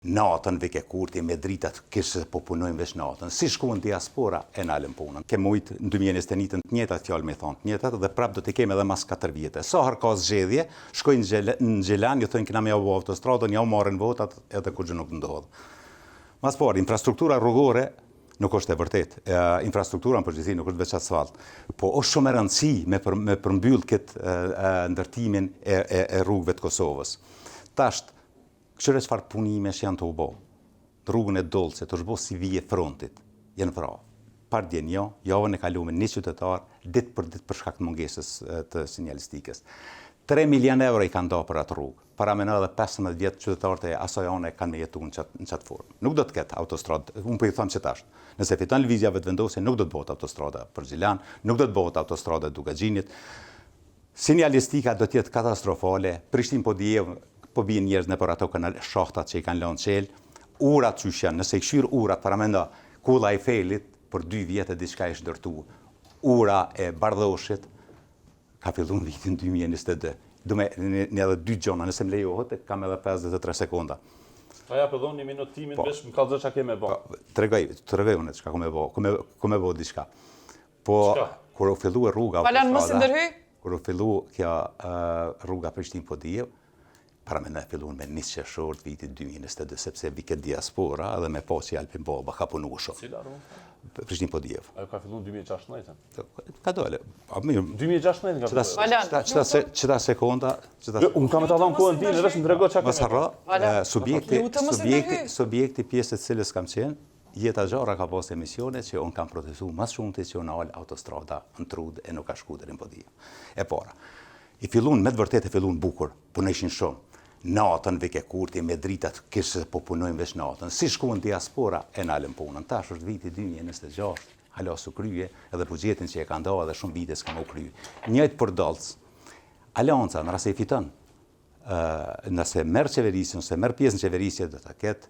natën vike kurti me dritat kishë po punojmë vesh natën. Si shkuën diaspora e nalën punën. Ke mujtë në 2021 të njëtat fjallë me thonë të njëtat dhe prap do t'i kemi edhe mas 4 vjetë. Sa ka zgjedhje, shkojnë në Gjelan, ju thënë kina me javë autostradën, ja u marrin votat edhe kur gjë nuk ndodhë. Mas por, infrastruktura rrugore nuk është e vërtet. Infrastruktura në përgjithësi nuk është veç asfalt. Po është shumë e rëndësi me përmbyll këtë ndërtimin e rrugëve të Kosovës. Tasht, qëre qëfar punimesh janë të u bo. Rrugën e Dolce, të është bo si vije frontit, janë vra. Par djen jo, javën e kalume një qytetar, dit për shkak të mungesës të sinjalistikës. 3 milion euro i kanë do për atë rrugë. Para me në edhe 15 vjetë qytetarët e asojane kanë me jetu në qatë formë. Nuk do të ketë autostradë, unë për i thamë që tashtë. Nëse fiton lëvizjave të vendosje, nuk do të bëhet autostrada për Gjilan, nuk do të bëhet autostrada Dugagjinit. Sinjalistika do tjetë katastrofale, Prishtinë po djevë, po bijnë njerëz në për ato shahtat që i kanë lënë qelë, urat që janë, nëse i këshirë urat, para menda, kulla i Felit, për 2 vjetë diçka ishtë ndërtu. Ura e Bardhoshit, ka fillu në vitin 2022. Dume një edhe 2 gjona, nëse më lejohet, kam edhe 53 sekonda. Ja përdojnë një minutimin, vesh më kalëzër që keme bo. Tregoj unë që ka kome bo diçka. Po, kur u fillu e rruga autostrada, kur u fillu kja rruga Prishtinë Podijev, para me në fillun me 1 qershor të vitit 2022, sepse vike diaspora edhe me po që Alpin Boba ka punu shumë. Cila rrugë? Prishtinë Podijev. Ajo ka fillu në 2016? Ka dole. 2016 ka fillu? Qëta sekonda... Unë kam e të adham kohën ti, në rështë më drego që ka subjekti pjesët cilës kam qenë, Jeta Gjara ka pas emisione që unë kam protestu mas shumë të që unë autostrada në trud e nuk ka shku deri në Podijev. E para. I fillun, me të vërtet e fillun bukur, punëshin shumë. Natën vike kurti me dritat kishë po punojmë vesh natën. Si shkuën diaspora e nalën punën. Tash është viti 2026, hala su kryje, edhe bugjetin që e ka ndoha dhe shumë vite s'ka më kryje. Njëjtë për dalës. Alianca, në rase i fiton, nëse merë qeverisën, nëse merë pjesën qeverisje, dhe të ketë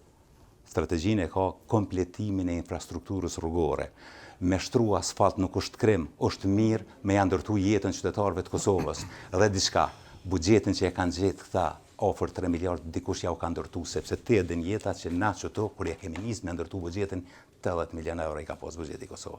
strategjinë e ka kompletimin e infrastrukturës rrugore. Me shtru asfalt nuk është krim, është mirë me janë ndërtu jetën qytetarëve të Kosovës. Dhe diçka, bugjetin që e kanë gjetë këta, ofër 3 miliard, dikush ja u kanë ndërtu, sepse te edhe njeta që na qëto, kur ja kemi njës me ndërtu bugjetin, 80 milion euro i ka posë bugjeti Kosovës.